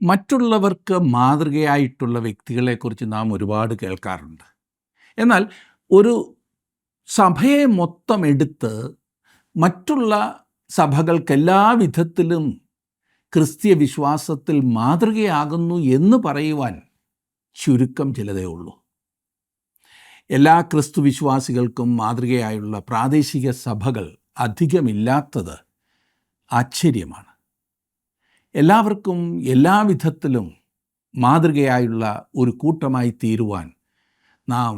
മറ്റുള്ളവർക്ക് മാതൃകയായിട്ടുള്ള വ്യക്തികളെക്കുറിച്ച് നാം ഒരുപാട് കേൾക്കാറുണ്ട്. എന്നാൽ ഒരു സഭയെ മൊത്തം എടുത്ത് മറ്റുള്ള സഭകൾക്ക് എല്ലാ വിധത്തിലും ക്രിസ്തീയ വിശ്വാസത്തിൽ മാതൃകയാകുന്നു എന്ന് പറയുവാൻ ചുരുക്കം ചിലതേ ഉള്ളൂ. എല്ലാ ക്രിസ്തു വിശ്വാസികൾക്കും മാതൃകയായുള്ള പ്രാദേശിക സഭകൾ അധികമില്ലാത്തത് ആശ്ചര്യമാണ്. എല്ലാവർക്കും എല്ലാവിധത്തിലും മാതൃകയായുള്ള ഒരു കൂട്ടമായി തീരുവാൻ നാം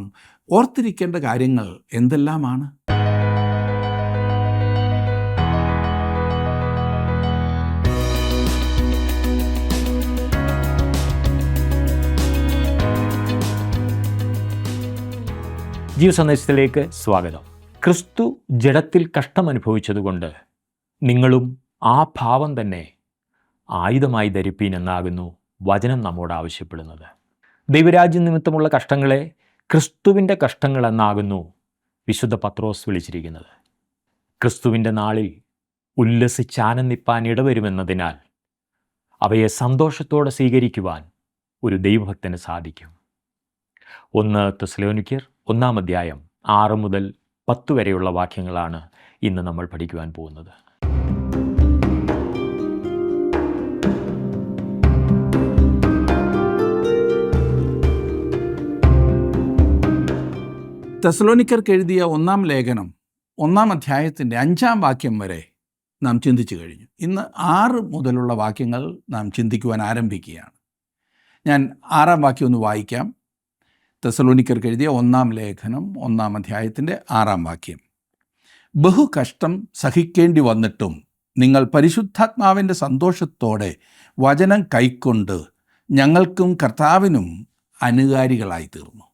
ഓർത്തിരിക്കേണ്ട കാര്യങ്ങൾ എന്തെല്ലാമാണ്? ജീവസന്ദേശത്തിലേക്ക് സ്വാഗതം. ക്രിസ്തു ജഡത്തിൽ കഷ്ടമനുഭവിച്ചതുകൊണ്ട് നിങ്ങളും ആ ഭാവം തന്നെ ആയുധമായി ധരിപ്പീൻ എന്നാകുന്നു വചനം നമ്മോട് ആവശ്യപ്പെടുന്നത്. ദൈവരാജ്യ നിമിത്തമുള്ള കഷ്ടങ്ങളെ ക്രിസ്തുവിൻ്റെ കഷ്ടങ്ങൾ എന്നാകുന്നു വിശുദ്ധ പത്രോസ് വിളിച്ചിരിക്കുന്നത്. ക്രിസ്തുവിൻ്റെ നാളിൽ ഉല്ലസിച്ചാനന്ദിപ്പാൻ ഇടവരുമെന്നതിനാൽ അവയെ സന്തോഷത്തോടെ സ്വീകരിക്കുവാൻ ഒരു ദൈവഭക്തന് സാധിക്കും. 1 തെസ്സലോനിക്കർ 1-ാം അധ്യായം 6 മുതൽ 10 വരെയുള്ള വാക്യങ്ങളാണ് ഇന്ന് നമ്മൾ പഠിക്കുവാൻ പോകുന്നത്. തെസ്സലോനിക്കർക്ക് എഴുതിയ 1-ാം ലേഖനം 1-ാം അധ്യായത്തിൻ്റെ 5-ാം വാക്യം വരെ നാം ചിന്തിച്ചു കഴിഞ്ഞു. ഇന്ന് 6 മുതലുള്ള വാക്യങ്ങൾ നാം ചിന്തിക്കുവാൻ ആരംഭിക്കുകയാണ്. ഞാൻ 6-ാം വാക്യം ഒന്ന് വായിക്കാം. തെസ്സലോനിക്കർക്ക് എഴുതിയ 1-ാം ലേഖനം 1-ാം അധ്യായത്തിൻ്റെ 6-ാം വാക്യം. ബഹു കഷ്ടം സഹിക്കേണ്ടി വന്നിട്ടും നിങ്ങൾ പരിശുദ്ധാത്മാവിൻ്റെ സന്തോഷത്തോടെ വചനം കൈക്കൊണ്ട് ഞങ്ങൾക്കും കർത്താവിനും അനുകാരികളായി തീർന്നു.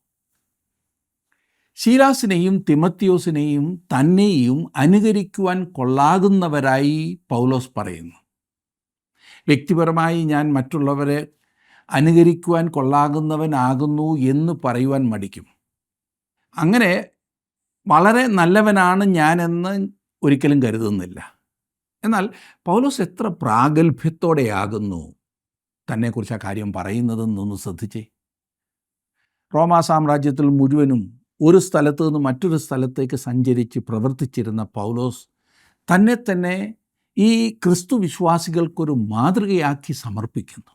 ശീലാസിനെയും തിമത്തിയോസിനെയും തന്നെയും അനുകരിക്കുവാൻ കൊള്ളാകുന്നവരായി പൗലോസ് പറയുന്നു. വ്യക്തിപരമായി ഞാൻ മറ്റുള്ളവരെ അനുകരിക്കുവാൻ കൊള്ളാകുന്നവനാകുന്നു എന്ന് പറയുവാൻ മടിക്കും. അങ്ങനെ വളരെ നല്ലവനാണ് ഞാനെന്ന് ഒരിക്കലും കരുതുന്നില്ല. എന്നാൽ പൗലോസ് എത്ര പ്രാഗൽഭ്യത്തോടെയാകുന്നു തന്നെക്കുറിച്ച് ആ കാര്യം പറയുന്നതെന്നൊന്ന് ശ്രദ്ധിച്ചേ. റോമാ സാമ്രാജ്യത്തിൽ മുഴുവനും ഒരു സ്ഥലത്ത് നിന്ന് മറ്റൊരു സ്ഥലത്തേക്ക് സഞ്ചരിച്ച് പ്രവർത്തിച്ചിരുന്ന പൗലോസ് തന്നെ ഈ ക്രിസ്തു വിശ്വാസികൾക്കൊരു മാതൃകയാക്കി സമർപ്പിക്കുന്നു.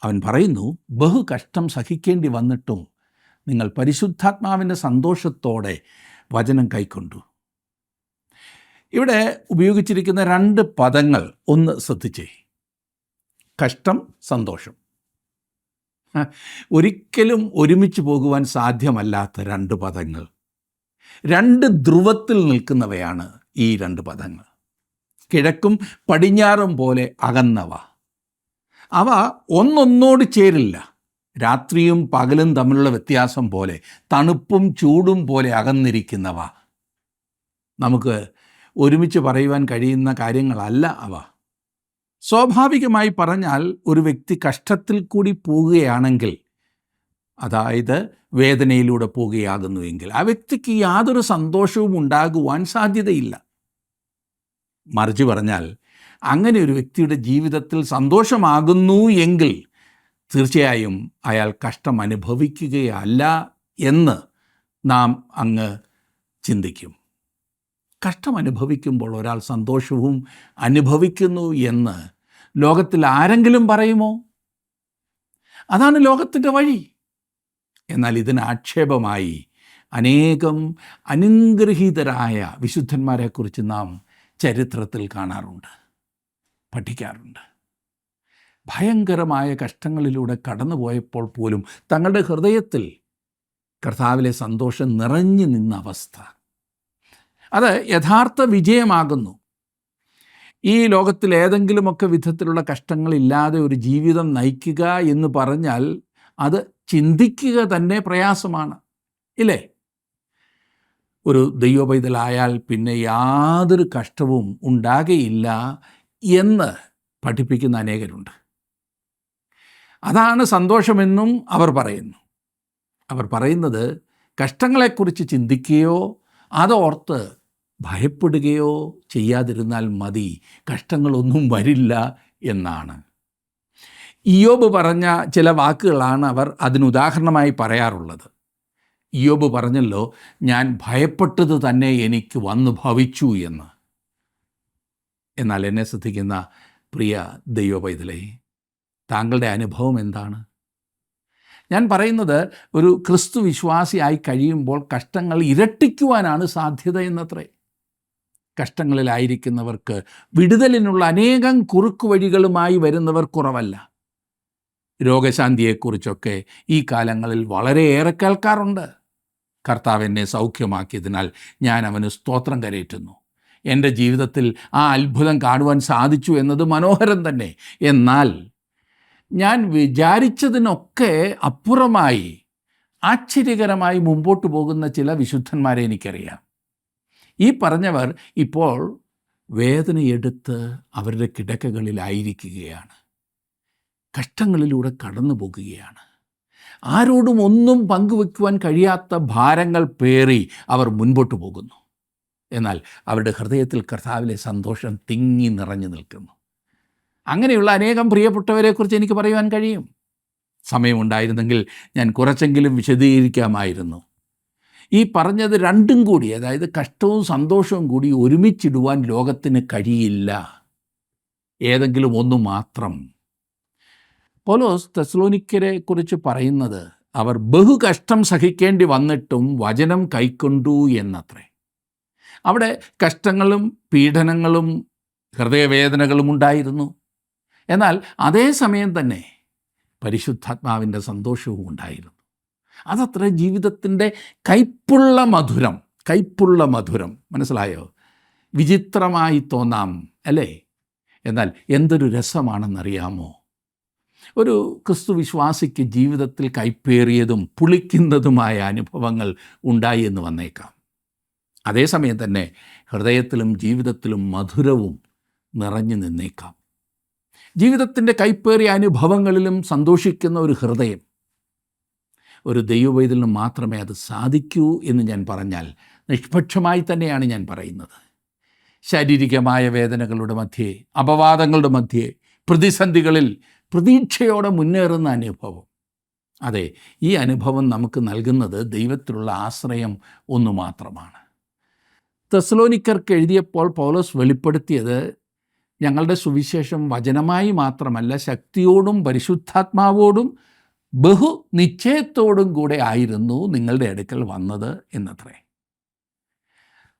അവൻ പറയുന്നു, ബഹു കഷ്ടം സഹിക്കേണ്ടി വന്നിട്ടും നിങ്ങൾ പരിശുദ്ധാത്മാവിൻ്റെ സന്തോഷത്തോടെ വചനം കൈക്കൊണ്ടു. ഇവിടെ ഉപയോഗിച്ചിരിക്കുന്ന 2 പദങ്ങൾ ഒന്ന് ശ്രദ്ധിച്ചേ. കഷ്ടം, സന്തോഷം. ഒരിക്കലും ഒരുമിച്ച് പോകുവാൻ സാധ്യമല്ലാത്ത 2 പദങ്ങൾ. 2 ധ്രുവത്തിൽ നിൽക്കുന്നവയാണ് ഈ 2 പദങ്ങൾ. കിഴക്കും പടിഞ്ഞാറും പോലെ അകന്നവ. അവ ഒന്നൊന്നോട് ചേരില്ല. രാത്രിയും പകലും തമ്മിലുള്ള വ്യത്യാസം പോലെ, തണുപ്പും ചൂടും പോലെ അകന്നിരിക്കുന്നവ. നമുക്ക് ഒരുമിച്ച് പറയുവാൻ കഴിയുന്ന കാര്യങ്ങളല്ല അവ. സ്വാഭാവികമായി പറഞ്ഞാൽ ഒരു വ്യക്തി കഷ്ടത്തിൽ കൂടി പോവുകയാണെങ്കിൽ, അതായത് വേദനയിലൂടെ പോവുകയാകുന്നുവെങ്കിൽ, ആ വ്യക്തിക്ക് യാതൊരു സന്തോഷവും ഉണ്ടാകുവാൻ സാധ്യതയില്ല. മറിച്ച് പറഞ്ഞാൽ, അങ്ങനെ ഒരു വ്യക്തിയുടെ ജീവിതത്തിൽ സന്തോഷമാകുന്നു എങ്കിൽ തീർച്ചയായും അയാൾ കഷ്ടം അനുഭവിക്കുകയല്ല എന്ന് നാം അങ്ങ് ചിന്തിക്കും. കഷ്ടം അനുഭവിക്കുമ്പോൾ ഒരാൾ സന്തോഷവും അനുഭവിക്കുന്നു എന്ന് ലോകത്തിൽ ആരെങ്കിലും പറയുമോ? അതാണ് ലോകത്തിൻ്റെ വഴി. എന്നാൽ ഇതിന് ആക്ഷേപമായി അനേകം അനുഗ്രഹീതരായ വിശുദ്ധന്മാരെക്കുറിച്ച് നാം ചരിത്രത്തിൽ കാണാറുണ്ട്, പഠിക്കാറുണ്ട്. ഭയങ്കരമായ കഷ്ടങ്ങളിലൂടെ കടന്നുപോയപ്പോൾ പോലും തങ്ങളുടെ ഹൃദയത്തിൽ കർത്താവിലെ സന്തോഷം നിറഞ്ഞു നിന്ന അവസ്ഥ, അത് യഥാർത്ഥ വിജയമാകുന്നു. ഈ ലോകത്തിൽ ഏതെങ്കിലുമൊക്കെ വിധത്തിലുള്ള കഷ്ടങ്ങളില്ലാതെ ഒരു ജീവിതം നയിക്കുക എന്ന് പറഞ്ഞാൽ അത് ചിന്തിക്കുക തന്നെ പ്രയാസമാണ്, ഇല്ലേ? ഒരു ദൈവപൈതലായാൽ പിന്നെ യാതൊരു കഷ്ടവും ഉണ്ടാകുകയില്ല എന്ന് പഠിപ്പിക്കുന്ന അനേകരുണ്ട്. അതാണ് സന്തോഷമെന്നും അവർ പറയുന്നു. അവർ പറയുന്നത് കഷ്ടങ്ങളെക്കുറിച്ച് ചിന്തിക്കുകയോ അതോർത്ത് ഭയപ്പെടുകയോ ചെയ്യാതിരുന്നാൽ മതി, കഷ്ടങ്ങളൊന്നും വരില്ല എന്നാണ്. ഇയ്യോബ് പറഞ്ഞ ചില വാക്കുകളാണ് അവർ അതിനുദാഹരണമായി പറയാറുള്ളത്. ഇയ്യോബ് പറഞ്ഞല്ലോ, ഞാൻ ഭയപ്പെട്ടത് തന്നെ എനിക്ക് വന്നു ഭവിച്ചു എന്ന്. എന്നാൽ എന്നെ ശ്രദ്ധിക്കുന്ന പ്രിയ ദൈവപൈതലേ, താങ്കളുടെ അനുഭവം എന്താണ്? ഞാൻ പറയുന്നത്, ഒരു ക്രിസ്തു വിശ്വാസിയായി കഴിയുമ്പോൾ കഷ്ടങ്ങൾ ഇരട്ടിക്കുവാനാണ് സാധ്യത എന്നത്രേ. കഷ്ടങ്ങളിലായിരിക്കുന്നവർക്ക് വിടുതലിനുള്ള അനേകം കുറുക്കു വഴികളുമായി വരുന്നവർ കുറവല്ല. രോഗശാന്തിയെക്കുറിച്ചൊക്കെ ഈ കാലങ്ങളിൽ വളരെയേറെ കേൾക്കാറുണ്ട്. കർത്താവ് എന്നെ സൗഖ്യമാക്കിയതിനാൽ ഞാൻ അവന് സ്തോത്രം കരേറ്റുന്നു. എൻ്റെ ജീവിതത്തിൽ ആ അത്ഭുതം കാണുവാൻ സാധിച്ചു എന്നത് മനോഹരം തന്നെ. എന്നാൽ ഞാൻ വിചാരിച്ചതിനൊക്കെ അപ്പുറമായി ആശ്ചര്യകരമായി മുമ്പോട്ട് പോകുന്ന ചില വിശുദ്ധന്മാരെ എനിക്കറിയാം. ഈ പറഞ്ഞവർ ഇപ്പോൾ വേദനയെടുത്ത് അവരുടെ കിടക്കകളിലായിരിക്കുകയാണ്. കഷ്ടങ്ങളിലൂടെ കടന്നു പോകുകയാണ്. ആരോടും ഒന്നും പങ്കുവയ്ക്കുവാൻ കഴിയാത്ത ഭാരങ്ങൾ പേറി അവർ മുൻപോട്ട് പോകുന്നു. എന്നാൽ അവരുടെ ഹൃദയത്തിൽ കർത്താവിലെ സന്തോഷം തിങ്ങി നിറഞ്ഞു നിൽക്കുന്നു. അങ്ങനെയുള്ള അനേകം പ്രിയപ്പെട്ടവരെക്കുറിച്ച് എനിക്ക് പറയുവാൻ കഴിയും. സമയമുണ്ടായിരുന്നെങ്കിൽ ഞാൻ കുറച്ചെങ്കിലും വിശദീകരിക്കാമായിരുന്നു. ഈ പറഞ്ഞത് രണ്ടും കൂടി, അതായത് കഷ്ടവും സന്തോഷവും കൂടി ഒരുമിച്ചിടുവാൻ ലോകത്തിന് കഴിയില്ല. ഏതെങ്കിലും ഒന്ന് മാത്രം. പൗലോസ് തെസ്സലോനിക്കരെ കുറിച്ച് പറയുന്നത്, അവർ ബഹുകഷ്ടം സഹിക്കേണ്ടി വന്നിട്ടും വചനം കൈക്കൊണ്ടു എന്നത്രേ. അവിടെ കഷ്ടങ്ങളും പീഡനങ്ങളും ഹൃദയവേദനകളും ഉണ്ടായിരുന്നു. എന്നാൽ അതേസമയം തന്നെ പരിശുദ്ധാത്മാവിൻ്റെ സന്തോഷവും ഉണ്ടായിരുന്നു. അതത്ര ജീവിതത്തിൻ്റെ കയ്പുള്ള മധുരം. മനസ്സിലായോ? വിചിത്രമായി തോന്നാം അല്ലേ? എന്നാൽ എന്തൊരു രസമാണെന്നറിയാമോ? ഒരു ക്രിസ്തു വിശ്വാസിക്ക് ജീവിതത്തിൽ കൈപ്പേറിയതും പുളിക്കുന്നതുമായ അനുഭവങ്ങൾ ഉണ്ടായി എന്ന് വന്നേക്കാം. അതേസമയം തന്നെ ഹൃദയത്തിലും ജീവിതത്തിലും മധുരവും നിറഞ്ഞു നിന്നേക്കാം. ജീവിതത്തിൻ്റെ കൈപ്പേറിയ അനുഭവങ്ങളിലും സന്തോഷിക്കുന്ന ഒരു ഹൃദയം ഒരു ദൈവവൈതലിന് മാത്രമേ അത് സാധിക്കൂ എന്ന് ഞാൻ പറഞ്ഞാൽ നിഷ്പക്ഷമായി തന്നെയാണ് ഞാൻ പറയുന്നത്. ശാരീരികമായ വേദനകളുടെ മധ്യേ, അപവാദങ്ങളുടെ മധ്യേ, പ്രതിസന്ധികളിൽ പ്രതീക്ഷയോടെ മുന്നേറുന്ന അനുഭവം. അതെ, ഈ അനുഭവം നമുക്ക് നൽകുന്നത് ദൈവത്തിലുള്ള ആശ്രയം ഒന്നു മാത്രമാണ്. തെസ്സലോനിക്കർക്ക് എഴുതിയപ്പോൾ പൗലോസ് വെളിപ്പെടുത്തിയത്, ഞങ്ങളുടെ സുവിശേഷം വചനമായി മാത്രമല്ല, ശക്തിയോടും പരിശുദ്ധാത്മാവോടും ബഹുനിശ്ചയത്തോടും കൂടെ ആയിരുന്നു നിങ്ങളുടെ അടുക്കൽ വന്നത് എന്നത്രേ.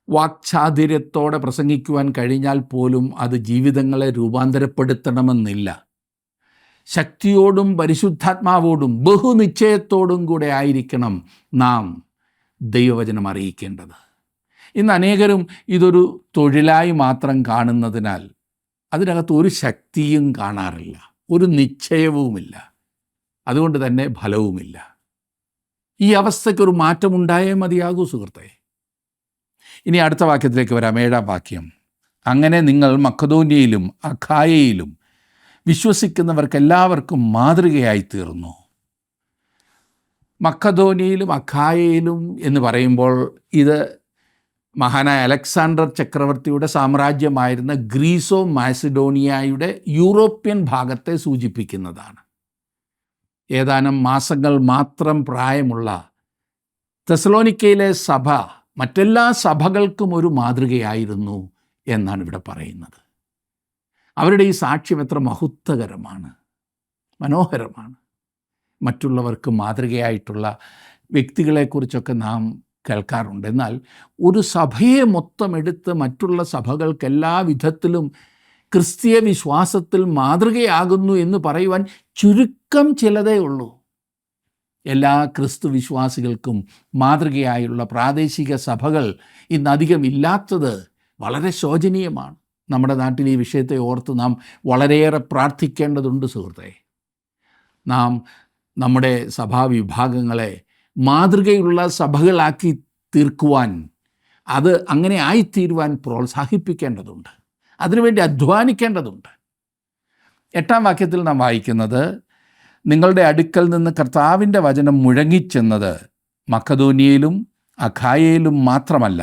വാക്ചാതുര്യത്തോടെ പ്രസംഗിക്കുവാൻ കഴിഞ്ഞാൽ പോലും അത് ജീവിതങ്ങളെ രൂപാന്തരപ്പെടുത്തണമെന്നില്ല. ശക്തിയോടും പരിശുദ്ധാത്മാവോടും ബഹുനിശ്ചയത്തോടും കൂടെ ആയിരിക്കണം നാം ദൈവവചനം അറിയിക്കേണ്ടത്. ഇന്ന് അനേകരും ഇതൊരു തൊഴിലായി മാത്രം കാണുന്നതിനാൽ അതിനകത്ത് ഒരു ശക്തിയും കാണാറില്ല, ഒരു നിശ്ചയവുമില്ല, അതുകൊണ്ട് തന്നെ ഫലവുമില്ല. ഈ അവസ്ഥയ്ക്കൊരു മാറ്റമുണ്ടായേ മതിയാകൂ സുഹൃത്തെ. ഇനി അടുത്ത വാക്യത്തിലേക്ക് വരാം, 7-ാം വാക്യം. അങ്ങനെ നിങ്ങൾ മക്കദോന്യയിലും അഖായയിലും വിശ്വസിക്കുന്നവർക്കെല്ലാവർക്കും മാതൃകയായി തീർന്നു. മക്കദോന്യയിലും അഖായയിലും എന്ന് പറയുമ്പോൾ ഇത് മഹാനായ അലക്സാണ്ടർ ചക്രവർത്തിയുടെ സാമ്രാജ്യമായിരുന്ന ഗ്രീസോ മാസിഡോണിയയുടെ യൂറോപ്യൻ ഭാഗത്തെ സൂചിപ്പിക്കുന്നതാണ്. ഏതാനും മാസങ്ങൾ മാത്രം പ്രായമുള്ള തെസ്സലോനിക്കയിലെ സഭ മറ്റെല്ലാ സഭകൾക്കും ഒരു മാതൃകയായിരുന്നു എന്നാണ് ഇവിടെ പറയുന്നത്. അവരുടെ ഈ സാക്ഷ്യം എത്ര മഹത്വകരമാണ്, മനോഹരമാണ്. മറ്റുള്ളവർക്ക് മാതൃകയായിട്ടുള്ള വ്യക്തികളെക്കുറിച്ചൊക്കെ നാം കേൾക്കാറുണ്ട്. എന്നാൽ ഒരു സഭയെ മൊത്തം എടുത്ത് മറ്റുള്ള സഭകൾക്ക് എല്ലാ വിധത്തിലും ക്രിസ്തീയ വിശ്വാസത്തിൽ മാതൃകയാകുന്നു എന്ന് പറയുവാൻ ചുരുക്കം ചിലതേ ഉള്ളൂ. എല്ലാ ക്രിസ്തു വിശ്വാസികൾക്കും മാതൃകയായുള്ള പ്രാദേശിക സഭകൾ ഇന്നധികം ഇല്ലാത്തത് വളരെ ശോചനീയമാണ്. നമ്മുടെ നാട്ടിൽ ഈ വിഷയത്തെ ഓർത്ത് നാം വളരെയേറെ പ്രാർത്ഥിക്കേണ്ടതുണ്ട് സുഹൃത്തെ. നാം നമ്മുടെ സഭാവിഭാഗങ്ങളെ മാതൃകയുള്ള സഭകളാക്കി തീർക്കുവാൻ, അത് അങ്ങനെ ആയിത്തീരുവാൻ പ്രോത്സാഹിപ്പിക്കേണ്ടതുണ്ട്, അതിനുവേണ്ടി അധ്വാനിക്കേണ്ടതുണ്ട്. 8-ാം വാക്യത്തിൽ നാം വായിക്കുന്നത്, നിങ്ങളുടെ അടുക്കൽ നിന്ന് കർത്താവിൻ്റെ വചനം മുഴങ്ങിച്ചെന്നത് മക്കദോന്യയിലും അഖായയിലും മാത്രമല്ല,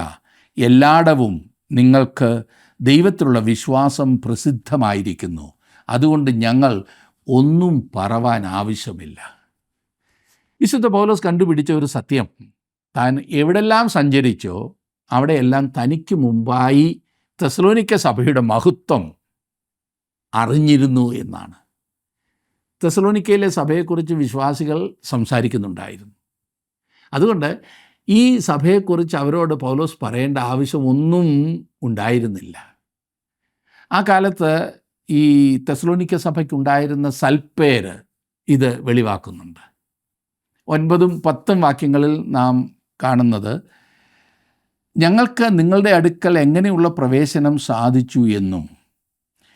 എല്ലായിടവും നിങ്ങൾക്ക് ദൈവത്തിലുള്ള വിശ്വാസം പ്രസിദ്ധമായിരിക്കുന്നു. അതുകൊണ്ട് ഞങ്ങൾ ഒന്നും പറവാൻ ആവശ്യമില്ല. വിശുദ്ധ പൗലോസ് കണ്ടുപിടിച്ച ഒരു സത്യം, താൻ എവിടെല്ലാം സഞ്ചരിച്ചോ അവിടെയെല്ലാം തനിക്ക് മുമ്പായി തെസ്സലോനിക്ക സഭയുടെ മഹത്വം അറിഞ്ഞിരുന്നു എന്നാണ്. തെസ്സലോനിക്കയിലെ സഭയെക്കുറിച്ച് വിശ്വാസികൾ സംസാരിക്കുന്നുണ്ടായിരുന്നു. അതുകൊണ്ട് ഈ സഭയെക്കുറിച്ച് അവരോട് പൗലോസ് പറയേണ്ട ആവശ്യമൊന്നും ഉണ്ടായിരുന്നില്ല. ആ കാലത്ത് ഈ തെസ്സലോനിക്ക സഭയ്ക്കുണ്ടായിരുന്ന സൽപ്പേര് ഇത് വെളിവാക്കുന്നുണ്ട്. 9 10 വാക്യങ്ങളിൽ നാം കാണുന്നത്, ഞങ്ങൾക്ക് നിങ്ങളുടെ അടുക്കൽ എങ്ങനെയുള്ള പ്രവേശനം സാധിച്ചു എന്നും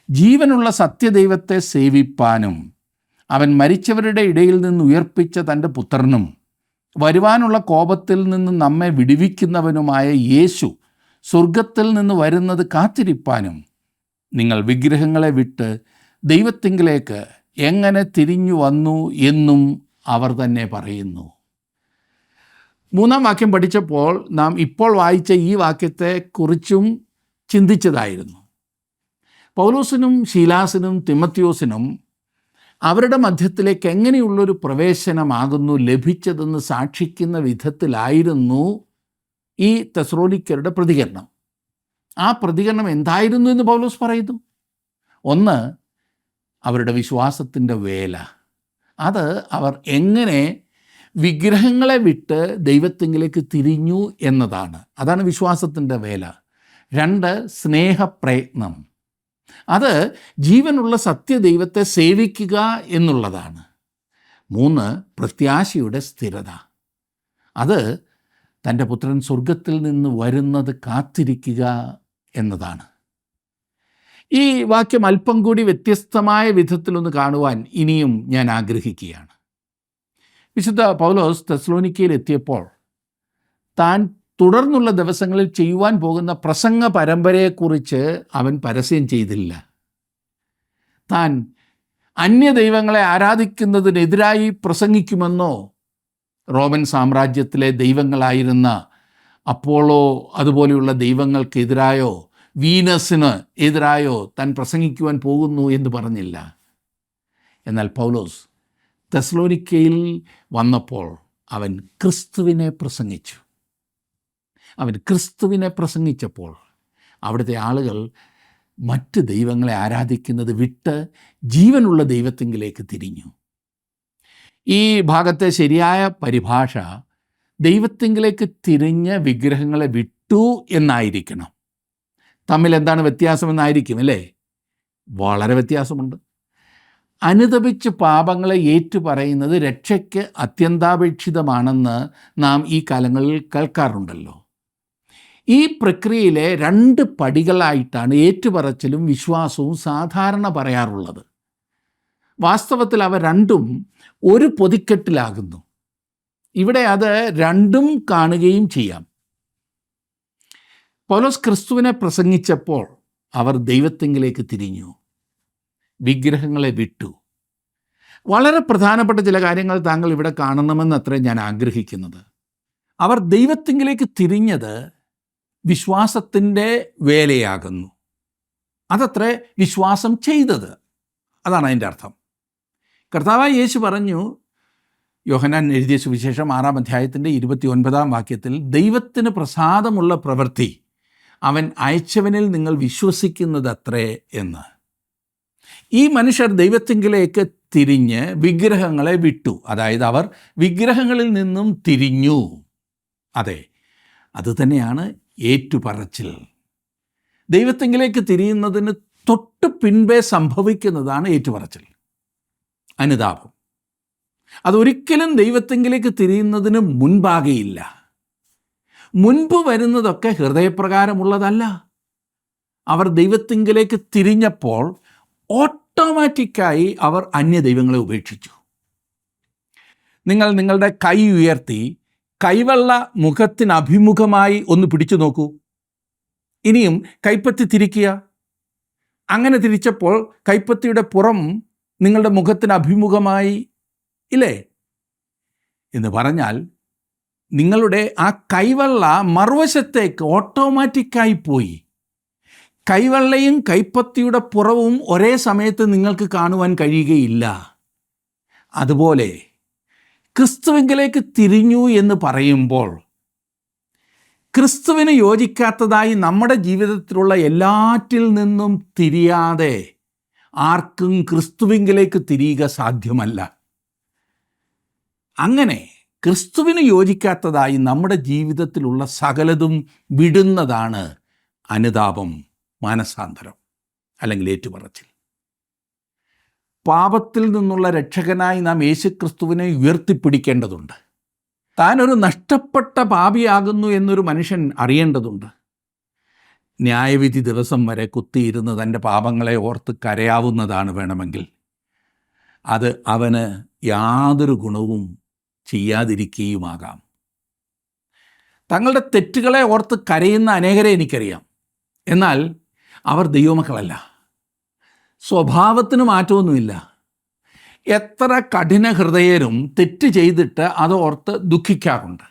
ജീവനുള്ള സത്യദൈവത്തെ സേവിപ്പാനും അവൻ മരിച്ചവരുടെ ഇടയിൽ നിന്ന് ഉയർപ്പിച്ച തൻ്റെ പുത്രനും വരുവാനുള്ള കോപത്തിൽ നിന്ന് നമ്മെ വിടുവിക്കുന്നവനുമായ യേശു സ്വർഗത്തിൽ നിന്ന് വരുന്നത് കാത്തിരിപ്പാനും നിങ്ങൾ വിഗ്രഹങ്ങളെ വിട്ട് ദൈവത്തിങ്കിലേക്ക് എങ്ങനെ തിരിഞ്ഞു വന്നു എന്നും അവർ തന്നെ പറയുന്നു. 3-ാം വാക്യം പഠിച്ചപ്പോൾ നാം ഇപ്പോൾ വായിച്ച ഈ വാക്യത്തെക്കുറിച്ചും ചിന്തിച്ചതായിരുന്നു. പൗലോസിനും ശീലാസിനും തിമത്തിയോസിനും അവരുടെ മധ്യത്തിലേക്ക് എങ്ങനെയുള്ളൊരു പ്രവേശനമാകുന്നു ലഭിച്ചതെന്ന് സാക്ഷിക്കുന്ന വിധത്തിലായിരുന്നു ഈ തെസ്സലോനിക്കരുടെ പ്രതികരണം. ആ പ്രതികരണം എന്തായിരുന്നു എന്ന് പൗലോസ് പറയുന്നു. ഒന്ന്, അവരുടെ വിശ്വാസത്തിൻ്റെ വേല. അത് അവർ എങ്ങനെ വിഗ്രഹങ്ങളെ വിട്ട് ദൈവത്തിങ്കിലേക്ക് തിരിഞ്ഞു എന്നതാണ്. അതാണ് വിശ്വാസത്തിൻ്റെ വേല. 2, സ്നേഹപ്രയത്നം. അത് ജീവനുള്ള സത്യദൈവത്തെ സേവിക്കുക എന്നുള്ളതാണ്. 3, പ്രത്യാശയുടെ സ്ഥിരത. അത് തൻ്റെ പുത്രൻ സ്വർഗത്തിൽ നിന്ന് വരുന്നത് കാത്തിരിക്കുക എന്നതാണ്. ഈ വാക്യം അല്പം കൂടി വ്യത്യസ്തമായ വിധത്തിലൊന്ന് കാണുവാൻ ഇനിയും ഞാൻ ആഗ്രഹിക്കുകയാണ്. വിശുദ്ധ പൗലോസ് തെസ്സലോനിക്കയിൽ എത്തിയപ്പോൾ താൻ തുടർന്നുള്ള ദിവസങ്ങളിൽ ചെയ്യുവാൻ പോകുന്ന പ്രസംഗ പരമ്പരയെക്കുറിച്ച് അവൻ പരസ്യം ചെയ്തില്ല. താൻ അന്യദൈവങ്ങളെ ആരാധിക്കുന്നതിനെതിരായി പ്രസംഗിക്കുമെന്നോ റോമൻ സാമ്രാജ്യത്തിലെ ദൈവങ്ങളായിരുന്ന അപ്പോളോ അതുപോലെയുള്ള ദൈവങ്ങൾക്കെതിരായോ വീനസിന് എതിരായോ താൻ പ്രസംഗിക്കുവാൻ പോകുന്നു എന്ന് പറഞ്ഞില്ല. എന്നാൽ പൗലോസ് തെസ്സലോനിക്കയിൽ വന്നപ്പോൾ അവൻ ക്രിസ്തുവിനെ പ്രസംഗിച്ചു. അവൻ ക്രിസ്തുവിനെ പ്രസംഗിച്ചപ്പോൾ അവിടുത്തെ ആളുകൾ മറ്റ് ദൈവങ്ങളെ ആരാധിക്കുന്നത് വിട്ട് ജീവനുള്ള ദൈവത്തിങ്കിലേക്ക് തിരിഞ്ഞു. ഈ ഭാഗത്തെ ശരിയായ പരിഭാഷ ദൈവത്തിങ്കിലേക്ക് തിരിഞ്ഞ് വിഗ്രഹങ്ങളെ വിട്ടു എന്നായിരിക്കണം. തമ്മിൽ എന്താണ് വ്യത്യാസമെന്നായിരിക്കും അല്ലേ? വളരെ വ്യത്യാസമുണ്ട്. അനുതപിച്ച് പാപങ്ങളെ ഏറ്റുപറയുന്നത് രക്ഷയ്ക്ക് അത്യന്താപേക്ഷിതമാണെന്ന് നാം ഈ കാലങ്ങളിൽ കേൾക്കാറുണ്ടല്ലോ. ഈ പ്രക്രിയയിലെ 2 പടികളായിട്ടാണ് ഏറ്റുപറച്ചിലും വിശ്വാസവും സാധാരണ പറയാറുള്ളത്. വാസ്തവത്തിൽ അവ രണ്ടും ഒരു പൊതിക്കെട്ടിലാകുന്നു. ഇവിടെ അത് രണ്ടും കാണുകയും ചെയ്യാം. പൗലോസ് ക്രിസ്തുവിനെ പ്രസംഗിച്ചപ്പോൾ അവർ ദൈവത്തിങ്കിലേക്ക് തിരിഞ്ഞു, വിഗ്രഹങ്ങളെ വിട്ടു. വളരെ പ്രധാനപ്പെട്ട ചില കാര്യങ്ങൾ താങ്കൾ ഇവിടെ കാണണമെന്നത്രേ ഞാൻ ആഗ്രഹിക്കുന്നത്. അവർ ദൈവത്തിങ്കിലേക്ക് തിരിഞ്ഞത് വിശ്വാസത്തിൻ്റെ വേലയാകുന്നു. അതത്രേ വിശ്വാസം ചെയ്തത്. അതാണ് അതിൻ്റെ അർത്ഥം. കർത്താവായ യേശു പറഞ്ഞു, യോഹന്നാൻ എഴുതിയ സുവിശേഷം 6-ാം അധ്യായത്തിൻ്റെ 29-ാം വാക്യത്തിൽ, ദൈവത്തിന് പ്രസാദമുള്ള പ്രവൃത്തി അവൻ അയച്ചവനിൽ നിങ്ങൾ വിശ്വസിക്കുന്നതത്രേ എന്ന്. ഈ മനുഷ്യർ ദൈവത്തിങ്കിലേക്ക് തിരിഞ്ഞ് വിഗ്രഹങ്ങളെ വിട്ടു. അതായത് അവർ വിഗ്രഹങ്ങളിൽ നിന്നും തിരിഞ്ഞു. അതെ, അതുതന്നെയാണ് ഏറ്റുപറച്ചിൽ. ദൈവത്തിങ്കിലേക്ക് തിരിയുന്നതിന് തൊട്ട് പിൻപേ സംഭവിക്കുന്നതാണ് ഏറ്റുപറച്ചിൽ, അനുതാപം. അതൊരിക്കലും ദൈവത്തിങ്കിലേക്ക് തിരിയുന്നതിന് മുൻപാകെയില്ല. മുൻപ് വരുന്നതൊക്കെ ഹൃദയപ്രകാരമുള്ളതല്ല. അവർ ദൈവത്തിങ്കിലേക്ക് തിരിഞ്ഞപ്പോൾ ഓട്ടോമാറ്റിക്കായി അവർ അന്യദൈവങ്ങളെ ഉപേക്ഷിച്ചു. നിങ്ങൾ നിങ്ങളുടെ കൈ ഉയർത്തി കൈവെള്ള മുഖത്തിന് അഭിമുഖമായി ഒന്ന് പിടിച്ചു നോക്കൂ. ഇനിയും കൈപ്പത്തി തിരിക്കുക. അങ്ങനെ തിരിച്ചപ്പോൾ കൈപ്പത്തിയുടെ പുറം നിങ്ങളുടെ മുഖത്തിന് അഭിമുഖമായി ഇല്ലേ? എന്ന് പറഞ്ഞാൽ നിങ്ങളുടെ ആ കൈവെള്ള മറുവശത്തേക്ക് ഓട്ടോമാറ്റിക്കായി പോയി. കൈവെള്ളയും കൈപ്പത്തിയുടെ പുറവും ഒരേ സമയത്ത് നിങ്ങൾക്ക് കാണുവാൻ കഴിയുകയില്ല. അതുപോലെ ക്രിസ്തുവിങ്കിലേക്ക് തിരിഞ്ഞു എന്ന് പറയുമ്പോൾ ക്രിസ്തുവിന് യോജിക്കാത്തതായി നമ്മുടെ ജീവിതത്തിലുള്ള എല്ലാറ്റിൽ നിന്നും തിരിയാതെ ആർക്കും ക്രിസ്തുവിങ്കിലേക്ക് തിരിയുക സാധ്യമല്ല. അങ്ങനെ ക്രിസ്തുവിന് യോജിക്കാത്തതായി നമ്മുടെ ജീവിതത്തിലുള്ള സകലതും വിടുന്നതാണ് അനുതാപം, മാനസാന്തരം അല്ലെങ്കിൽ ഏറ്റുപറച്ചിൽ. പാപത്തിൽ നിന്നുള്ള രക്ഷകനായി നാം യേശുക്രിസ്തുവിനെ ഉയർത്തിപ്പിടിക്കേണ്ടതുണ്ട്. താനൊരു നഷ്ടപ്പെട്ട പാപിയാകുന്നു എന്നൊരു മനുഷ്യൻ അറിയേണ്ടതുണ്ട്. ന്യായവിധി ദിവസം വരെ കുത്തിയിരുന്ന് തൻ്റെ പാപങ്ങളെ ഓർത്ത് കരയാവുന്നതാണ് വേണമെങ്കിൽ. അത് അവന് യാതൊരു ഗുണവും ചെയ്യാതിരിക്കുകയുമാകാം. തങ്ങളുടെ തെറ്റുകളെ ഓർത്ത് കരയുന്ന അനേകരെ എനിക്കറിയാം. എന്നാൽ അവർ ദൈവമക്കളല്ല. സ്വഭാവത്തിന് മാറ്റമൊന്നുമില്ല. എത്ര കഠിന ഹൃദയരും തെറ്റ് ചെയ്തിട്ട് അതോർത്ത് ദുഃഖിക്കാറുണ്ട്.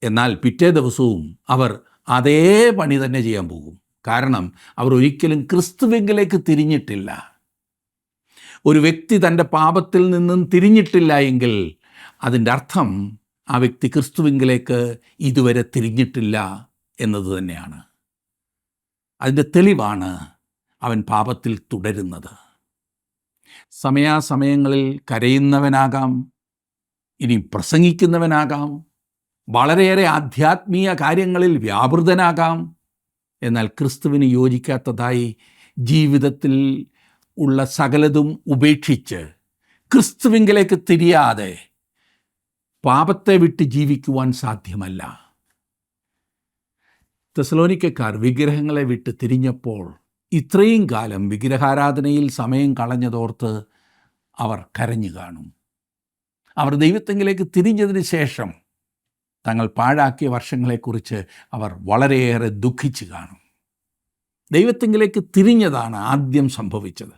എന്നാൽ പിറ്റേ ദിവസവും അവർ അതേ പണി തന്നെ ചെയ്യാൻ പോകും. കാരണം അവർ ഒരിക്കലും ക്രിസ്തുവിങ്കിലേക്ക് തിരിഞ്ഞിട്ടില്ല. ഒരു വ്യക്തി തൻ്റെ പാപത്തിൽ നിന്നും തിരിഞ്ഞിട്ടില്ല എങ്കിൽ അതിൻ്റെ അർത്ഥം ആ വ്യക്തി ക്രിസ്തുവിങ്കിലേക്ക് ഇതുവരെ തിരിഞ്ഞിട്ടില്ല എന്നത് തന്നെയാണ്. അതിൻ്റെ തെളിവാണ് അവൻ പാപത്തിൽ തുടരുന്നത്. സമയാസമയങ്ങളിൽ കരയുന്നവനാകാം, ഇനി പ്രസംഗിക്കുന്നവനാകാം, വളരെയേറെ ആധ്യാത്മീയ കാര്യങ്ങളിൽ വ്യാപൃതനാകാം. എന്നാൽ ക്രിസ്തുവിന് യോജിക്കാത്തതായി ജീവിതത്തിൽ ഉള്ള സകലതും ഉപേക്ഷിച്ച് ക്രിസ്തുവിങ്കിലേക്ക് തിരിയാതെ പാപത്തെ വിട്ട് ജീവിക്കുവാൻ സാധ്യമല്ല. തെസലോനിക്കക്കാർ വിഗ്രഹങ്ങളെ വിട്ട് തിരിഞ്ഞപ്പോൾ ഇത്രയും കാലം വിഗ്രഹാരാധനയിൽ സമയം കളഞ്ഞതോർത്ത് അവർ കരഞ്ഞു കാണും. അവർ ദൈവത്തെങ്കിലേക്ക് തിരിഞ്ഞതിന് ശേഷം തങ്ങൾ പാഴാക്കിയ വർഷങ്ങളെക്കുറിച്ച് അവർ വളരെയേറെ ദുഃഖിച്ചു കാണും. ദൈവത്തെങ്കിലേക്ക് തിരിഞ്ഞതാണ് ആദ്യം സംഭവിച്ചത്.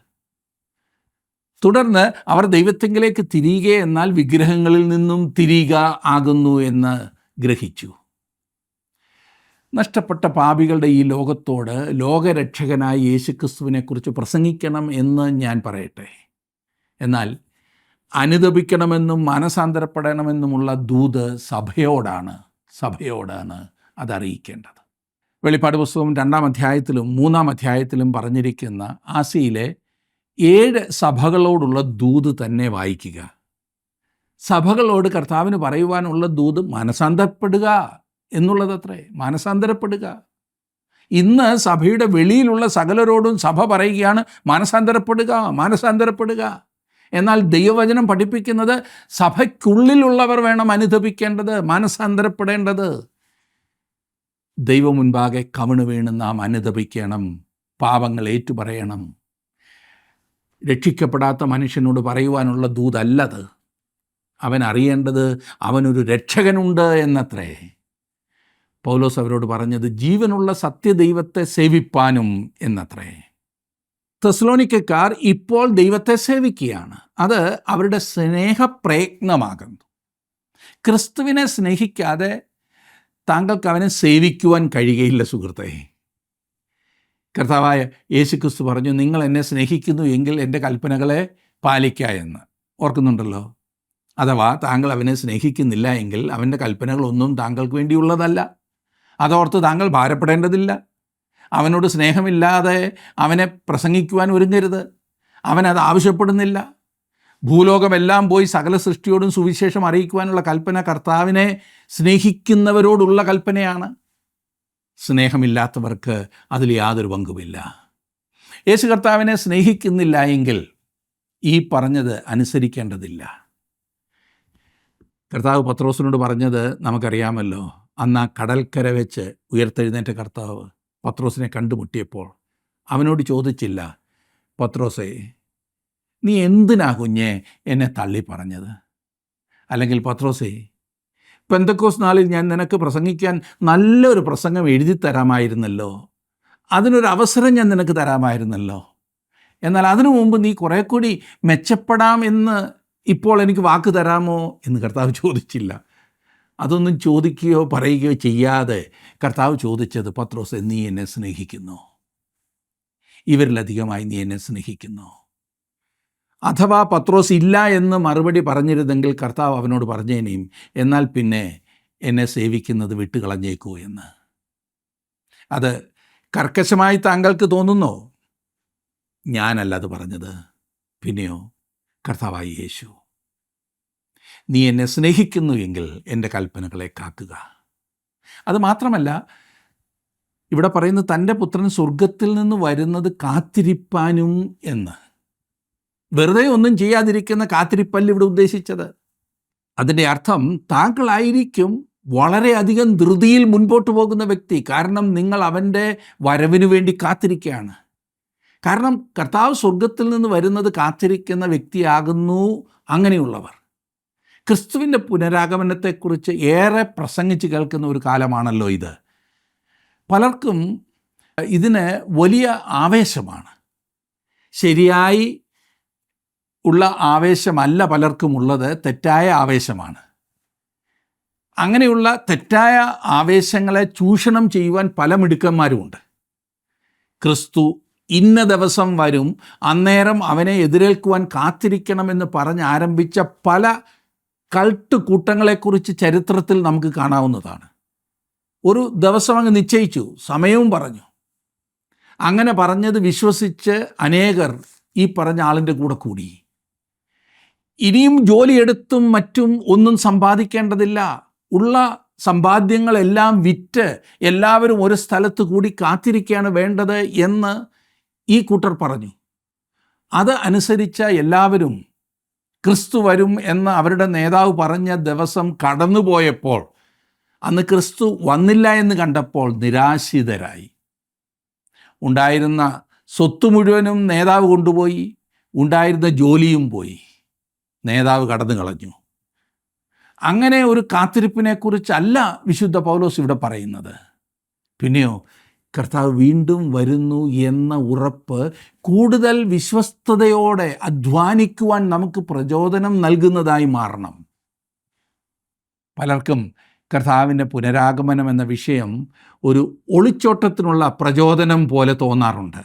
തുടർന്ന് അവർ ദൈവത്തെങ്കിലേക്ക് തിരിയുക എന്നാൽ വിഗ്രഹങ്ങളിൽ നിന്നും തിരിയുക ആകുന്നു എന്ന് ഗ്രഹിച്ചു. നഷ്ടപ്പെട്ട പാപികളുടെ ഈ ലോകത്തോട് ലോകരക്ഷകനായ യേശുക്രിസ്തുവിനെക്കുറിച്ച് പ്രസംഗിക്കണം എന്ന് ഞാൻ പറയട്ടെ. എന്നാൽ അനുതപിക്കണമെന്നും മാനസാന്തരപ്പെടണമെന്നുമുള്ള ദൂത് സഭയോടാണ് അതറിയിക്കേണ്ടത്. വെളിപ്പാട് പുസ്തകം 2-ാം അധ്യായത്തിലും 3-ാം അധ്യായത്തിലും പറഞ്ഞിരിക്കുന്ന ആസിയയിലെ 7 സഭകളോടുള്ള ദൂത് തന്നെ വായിക്കുക. സഭകളോട് കർത്താവിന് പറയുവാനുള്ള ദൂത് മാനസാന്തരപ്പെടുക എന്നുള്ളതത്രേ. മാനസാന്തരപ്പെടുക. ഇന്ന് സഭയുടെ വെളിയിലുള്ള സകലരോടും സഭ പറയുകയാണ് മാനസാന്തരപ്പെടുക. എന്നാൽ ദൈവവചനം പഠിപ്പിക്കുന്നത് സഭയ്ക്കുള്ളിലുള്ളവർ വേണം അനുതപിക്കേണ്ടത്, മാനസാന്തരപ്പെടേണ്ടത്. ദൈവം മുൻപാകെ കവിണ് വീണ് നാം അനുതപിക്കണം, പാപങ്ങൾ ഏറ്റുപറയണം. രക്ഷിക്കപ്പെടാത്ത മനുഷ്യനോട് പറയുവാനുള്ള ദൂതല്ലത്. അവൻ അറിയേണ്ടത് അവനൊരു രക്ഷകനുണ്ട് എന്നത്രേ. പൗലോസ് അവരോട് പറഞ്ഞത് ജീവനുള്ള സത്യദൈവത്തെ സേവിപ്പാനും എന്നത്രേ. തെസ്സലോനിക്കക്കാർ ഇപ്പോൾ ദൈവത്തെ സേവിക്കുകയാണ്. അത് അവരുടെ സ്നേഹപ്രയത്നമാകുന്നു. ക്രിസ്തുവിനെ സ്നേഹിക്കാതെ താങ്കൾക്ക് അവനെ സേവിക്കുവാൻ കഴിയുകയില്ല സുഹൃത്തേ. കർത്താവായ യേശുക്രിസ്തു പറഞ്ഞു, നിങ്ങൾ എന്നെ സ്നേഹിക്കുന്നു എങ്കിൽ എൻ്റെ കൽപ്പനകളെ പാലിക്കുക എന്ന്. ഓർക്കുന്നുണ്ടല്ലോ. അഥവാ താങ്കൾ അവനെ സ്നേഹിക്കുന്നില്ല എങ്കിൽ അവൻ്റെ കൽപ്പനകളൊന്നും താങ്കൾക്ക് വേണ്ടിയുള്ളതല്ല. അതോർത്ത് താങ്കൾ ഭാരപ്പെടേണ്ടതില്ല. അവനോട് സ്നേഹമില്ലാതെ അവനെ പ്രസംഗിക്കുവാൻ ഒരുങ്ങരുത്. അവനത് ആവശ്യപ്പെടുന്നില്ല. ഭൂലോകമെല്ലാം പോയി സകല സൃഷ്ടിയോടും സുവിശേഷം അറിയിക്കുവാനുള്ള കൽപ്പന കർത്താവിനെ സ്നേഹിക്കുന്നവരോടുള്ള കൽപ്പനയാണ്. സ്നേഹമില്ലാത്തവർക്ക് അതിൽ യാതൊരു പങ്കുമില്ല. യേശു കർത്താവിനെ സ്നേഹിക്കുന്നില്ല എങ്കിൽ ഈ പറഞ്ഞത് അനുസരിക്കേണ്ടതില്ല. കർത്താവ് പത്രോസിനോട് പറഞ്ഞത് നമുക്കറിയാമല്ലോ. അന്ന് ആ കടൽക്കര വെച്ച് ഉയർത്തെഴുന്നേറ്റ കർത്താവ് പത്രോസിനെ കണ്ടുമുട്ടിയപ്പോൾ അവനോട് ചോദിച്ചില്ല, പത്രോസേ നീ എന്തിനാ കുഞ്ഞെ എന്നെ തള്ളി പറഞ്ഞത്? അല്ലെങ്കിൽ പത്രോസേ, പെന്തക്കോസ് നാളിൽ ഞാൻ നിനക്ക് പ്രസംഗിക്കാൻ നല്ലൊരു പ്രസംഗം എഴുതി തരാമായിരുന്നല്ലോ, അതിനൊരു അവസരം ഞാൻ നിനക്ക് തരാമായിരുന്നല്ലോ. എന്നാൽ അതിനു മുമ്പ് നീ കുറേ കൂടി മെച്ചപ്പെടാമെന്ന് ഇപ്പോൾ എനിക്ക് വാക്ക് തരാമോ എന്ന് കർത്താവ് ചോദിച്ചില്ല. അതൊന്നും ചോദിക്കുകയോ പറയുകയോ ചെയ്യാതെ കർത്താവ് ചോദിച്ചത്, പത്രോസേ നീ എന്നെ സ്നേഹിക്കുന്നു? ഇവരിലധികമായി നീ എന്നെ സ്നേഹിക്കുന്നു. അഥവാ പത്രോസ് ഇല്ല എന്ന് മറുപടി പറഞ്ഞിരുന്നെങ്കിൽ കർത്താവ് അവനോട് പറഞ്ഞേനെയും, എന്നാൽ പിന്നെ എന്നെ സേവിക്കുന്നത് വിട്ടുകളഞ്ഞേക്കൂ എന്ന്. അത് കർക്കശമായി താങ്കൾക്ക് തോന്നുന്നോ? ഞാനല്ല അത് പറഞ്ഞത്, പിന്നെയോ കർത്താവായ യേശു. നീ എന്നെ സ്നേഹിക്കുന്നു എങ്കിൽ എൻ്റെ കൽപ്പനകളെ കാക്കുക. അത് മാത്രമല്ല, ഇവിടെ പറയുന്നത് തൻ്റെ പുത്രൻ സ്വർഗത്തിൽ നിന്ന് വരുന്നത് കാത്തിരിപ്പാനും എന്ന്. വെറുതെ ഒന്നും ചെയ്യാതിരിക്കുന്ന കാത്തിരിപ്പല്ല ഇവിടെ ഉദ്ദേശിച്ചത്. അതിൻ്റെ അർത്ഥം താങ്കളായിരിക്കും വളരെയധികം ധൃതിയിൽ മുൻപോട്ട് പോകുന്ന വ്യക്തി. കാരണം നിങ്ങൾ അവൻ്റെ വരവിന് വേണ്ടി കാത്തിരിക്കുകയാണ്. കാരണം കർത്താവ് സ്വർഗത്തിൽ നിന്ന് വരുന്നത് കാത്തിരിക്കുന്ന വ്യക്തിയാകുന്നു അങ്ങനെയുള്ളവർ. ക്രിസ്തുവിൻ്റെ പുനരാഗമനത്തെക്കുറിച്ച് ഏറെ പ്രസംഗിച്ച് കേൾക്കുന്ന ഒരു കാലമാണല്ലോ ഇത്. പലർക്കും ഇതിന് വലിയ ആവേശമാണ്. ശരിയായി ഉള്ള ആവേശമല്ല പലർക്കും ഉള്ളത്, തെറ്റായ ആവേശമാണ്. അങ്ങനെയുള്ള തെറ്റായ ആവേശങ്ങളെ ചൂഷണം ചെയ്യുവാൻ പല മിടുക്കന്മാരുമുണ്ട്. ക്രിസ്തു ഇന്ന ദിവസം വരും, അന്നേരം അവനെ എതിരേൽക്കുവാൻ കാത്തിരിക്കണമെന്ന് പറഞ്ഞ് ആരംഭിച്ച പല കൾട്ട് കൂട്ടങ്ങളെക്കുറിച്ച് ചരിത്രത്തിൽ നമുക്ക് കാണാവുന്നതാണ്. ഒരു ദിവസം അങ്ങ് നിശ്ചയിച്ചു, സമയവും പറഞ്ഞു. അങ്ങനെ പറഞ്ഞത് വിശ്വസിച്ച് അനേകർ ഈ പറഞ്ഞ ആളിൻ്റെ കൂടെ കൂടി. ഇനിയും ജോലിയെടുത്തും മറ്റും ഒന്നും സമ്പാദിക്കേണ്ടതില്ല, ഉള്ള സമ്പാദ്യങ്ങളെല്ലാം വിറ്റ് എല്ലാവരും ഒരു സ്ഥലത്ത് കൂടി കാത്തിരിക്കുകയാണ് വേണ്ടത് എന്ന് ഈ കൂട്ടർ പറഞ്ഞു. അത് അനുസരിച്ച എല്ലാവരും ക്രിസ്തു വരും എന്ന് അവരുടെ നേതാവ് പറഞ്ഞ ദിവസം കടന്നുപോയപ്പോൾ, അന്ന് ക്രിസ്തു വന്നില്ല എന്ന് കണ്ടപ്പോൾ നിരാശിതരായി. ഉണ്ടായിരുന്ന സ്വത്ത് മുഴുവനും നേതാവ് കൊണ്ടുപോയി, ഉണ്ടായിരുന്ന ജോലിയും പോയി, നേതാവ് കടന്നു കളഞ്ഞു. അങ്ങനെ ഒരു കാത്തിരിപ്പിനെക്കുറിച്ചല്ല വിശുദ്ധ പൗലോസ് ഇവിടെ പറയുന്നത്. പിന്നെയോ കർത്താവ് വീണ്ടും വരുന്നു എന്ന ഉറപ്പ് കൂടുതൽ വിശ്വസ്തയോടെ അധ്വാനിക്കുവാൻ നമുക്ക് പ്രചോദനം നൽകുന്നതായി മാറണം. പലർക്കും കർത്താവിൻ്റെ പുനരാഗമനം എന്ന വിഷയം ഒരു ഒളിച്ചോട്ടത്തിനുള്ള പ്രചോദനം പോലെ തോന്നാറുണ്ട്.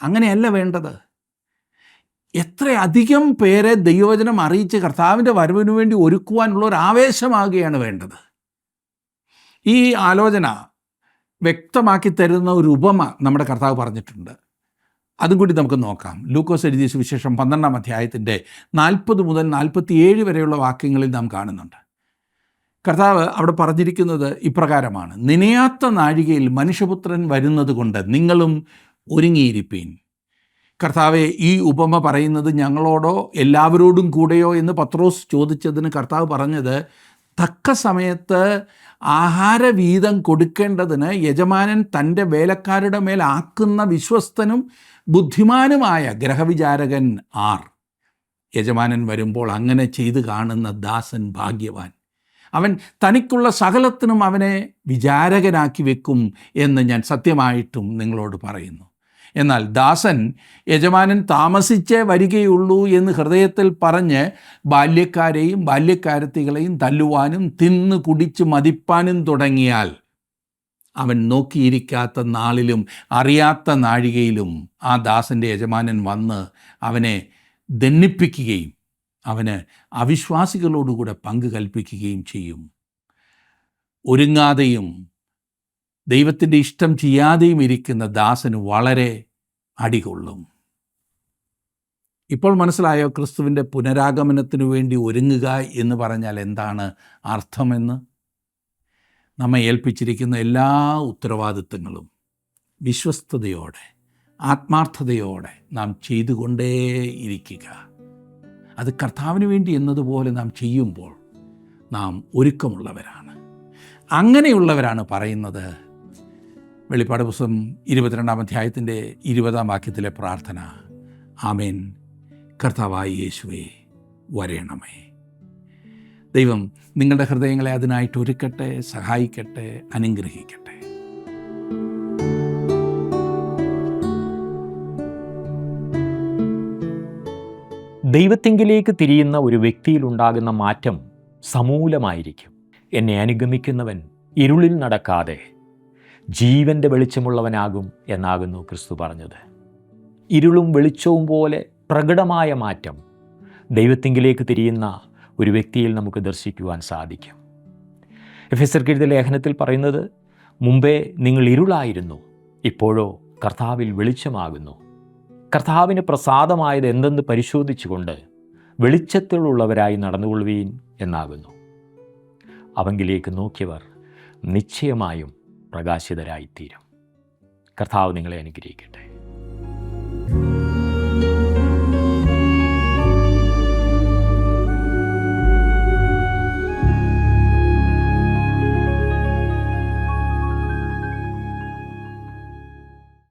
അങ്ങനെയല്ല വേണ്ടത്. എത്രയധികം പേരെ ദൈവവചനം അറിയിച്ച് കർത്താവിൻ്റെ വരവിനു വേണ്ടി ഒരുക്കുവാനുള്ള ഒരു ആവേശമാകുകയാണ് വേണ്ടത്. ഈ ആലോചന വ്യക്തമാക്കി തരുന്ന ഒരു ഉപമ നമ്മുടെ കർത്താവ് പറഞ്ഞിട്ടുണ്ട്. അതും കൂടി നമുക്ക് നോക്കാം. ലൂക്കോസ് എഴുതിയ സുവിശേഷം 12-ാം അധ്യായത്തിൻ്റെ 40 മുതൽ 47 വരെയുള്ള വാക്യങ്ങളിൽ നാം കാണുന്നുണ്ട്. കർത്താവ് അവിടെ പറഞ്ഞിരിക്കുന്നത് ഇപ്രകാരമാണ്: നനയാത്ത നാഴികയിൽ മനുഷ്യപുത്രൻ വരുന്നത് കൊണ്ട് നിങ്ങളും ഒരുങ്ങിയിരിപ്പീൻ. കർത്താവെ, ഈ ഉപമ പറയുന്നത് ഞങ്ങളോടോ എല്ലാവരോടും കൂടെയോ എന്ന് പത്രോസ് ചോദിച്ചതിന് കർത്താവ് പറഞ്ഞത്, തക്ക സമയത്ത് ആഹാരവീതം കൊടുക്കേണ്ടതിന് യജമാനൻ തൻ്റെ വേലക്കാരുടെ മേൽ ആക്കുന്ന വിശ്വസ്തനും ബുദ്ധിമാനുമായ ഗ്രഹവിചാരകൻ ആർ? യജമാനൻ വരുമ്പോൾ അങ്ങനെ ചെയ്തു കാണുന്ന ദാസൻ ഭാഗ്യവാൻ. അവൻ തനിക്കുള്ള സകലത്തിനും അവനെ വിചാരകനാക്കി വെക്കും എന്ന് ഞാൻ സത്യമായിട്ടും നിങ്ങളോട് പറയുന്നു. എന്നാൽ ദാസൻ യജമാനൻ താമസിച്ചേ വരികയുള്ളൂ എന്ന് ഹൃദയത്തിൽ പറഞ്ഞ് ബാല്യക്കാരെയും ബാല്യക്കാരത്തികളെയും തല്ലുവാനും തിന്ന് കുടിച്ച് മതിപ്പാനും തുടങ്ങിയാൽ അവൻ നോക്കിയിരിക്കാത്ത നാളിലും അറിയാത്ത നാഴികയിലും ആ ദാസൻ്റെ യജമാനൻ വന്ന് അവനെ ദണ്ഡിപ്പിക്കുകയും അവന് അവിശ്വാസികളോടുകൂടെ പങ്ക് കൽപ്പിക്കുകയും ചെയ്യും. ഒരുങ്ങാതെയും ദൈവത്തിൻ്റെ ഇഷ്ടം ചെയ്യാതെയും ഇരിക്കുന്ന ദാസന് വളരെ അടികൊള്ളും. ഇപ്പോൾ മനസ്സിലായോ ക്രിസ്തുവിൻ്റെ പുനരാഗമനത്തിനു വേണ്ടി ഒരുങ്ങുക എന്ന് പറഞ്ഞാൽ എന്താണ് അർത്ഥമെന്ന്? നമ്മെ ഏൽപ്പിച്ചിരിക്കുന്ന എല്ലാ ഉത്തരവാദിത്തങ്ങളും വിശ്വസ്തയോടെ ആത്മാർത്ഥതയോടെ നാം ചെയ്തുകൊണ്ടേയിരിക്കുക. അത് കർത്താവിന് വേണ്ടി എന്നതുപോലെ നാം ചെയ്യുമ്പോൾ നാം ഒരുക്കമുള്ളവരാണ്. അങ്ങനെയുള്ളവരാണ് പറയുന്നത് വെളിപ്പാട് പുസ്തകം 22-ാം അധ്യായത്തിൻ്റെ 20-ാം വാക്യത്തിലെ പ്രാർത്ഥന, ആമേൻ കർത്താവായ യേശുവേ വരേണമേ. ദൈവം നിങ്ങളുടെ ഹൃദയങ്ങളെ അതിനായിട്ട് ഒരുക്കട്ടെ, സഹായിക്കട്ടെ, അനുഗ്രഹിക്കട്ടെ. ദൈവത്തിങ്കിലേക്ക് തിരിയുന്ന ഒരു വ്യക്തിയിലുണ്ടാകുന്ന മാറ്റം സമൂലമായിരിക്കും. എന്നെ അനുഗമിക്കുന്നവൻ ഇരുളിൽ നടക്കാതെ ജീവൻ്റെ വെളിച്ചമുള്ളവനാകും എന്നാകുന്നു ക്രിസ്തു പറഞ്ഞത്. ഇരുളും വെളിച്ചവും പോലെ പ്രകടമായ മാറ്റം ദൈവത്തിങ്കിലേക്ക് തിരിയുന്ന ഒരു വ്യക്തിയിൽ നമുക്ക് ദർശിക്കുവാൻ സാധിക്കും. എഫെസ്യർക്ക് എഴുതിയ ലേഖനത്തിൽ പറയുന്നത്, മുമ്പേ നിങ്ങൾ ഇരുളായിരുന്നു, ഇപ്പോഴോ കർത്താവിൽ വെളിച്ചമാകുന്നു. കർത്താവിന് പ്രസാദമായത് എന്തെന്ന് പരിശോധിച്ചുകൊണ്ട് വെളിച്ചത്തിലുള്ളവരായി നടന്നുകൊള്ളുവീൻ എന്നാകുന്നു. അവങ്കിലേക്ക് നോക്കിയവർ നിശ്ചയമായും പ്രകാശിതരായിത്തീരും. കർത്താവ് നിങ്ങളെ അനുഗ്രഹിക്കട്ടെ.